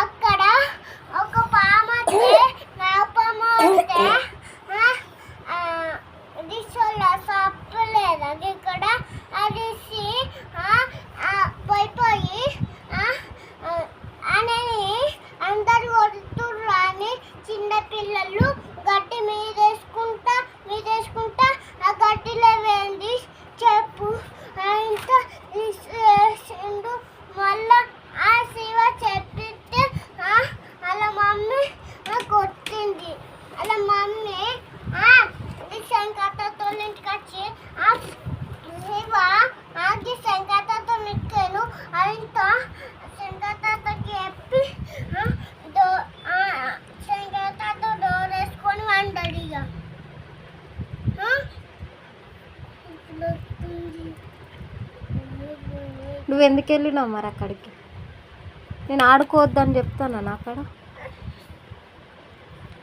అక్కడ ఒక పాము వస్తే చెప్పలేదు అది ఇక్కడ అది పోయి అని అందరు కొడుతుర్రు అని చిన్నపిల్లలు గడ్డి మీదేసుకుంటా ఆ గడ్డిలో వేంది చెప్పు ఇంత వేసిండు. మళ్ళా ఆ శివ చెప్పితే వాళ్ళ మమ్మీ కొట్టింది. వాళ్ళ మమ్మీ శంకరతో ఇంటికి వచ్చి శివ ఆగి శంకరతో నిక్కాను అంత శంకరకి చెప్పి శంకరతో డోర్ వేసుకొని వండాడు. ఇక నువ్వు ఎందుకు వెళ్ళినావు మరి అక్కడికి? నేను ఆడుకోవద్దని చెప్తాను అక్కడ.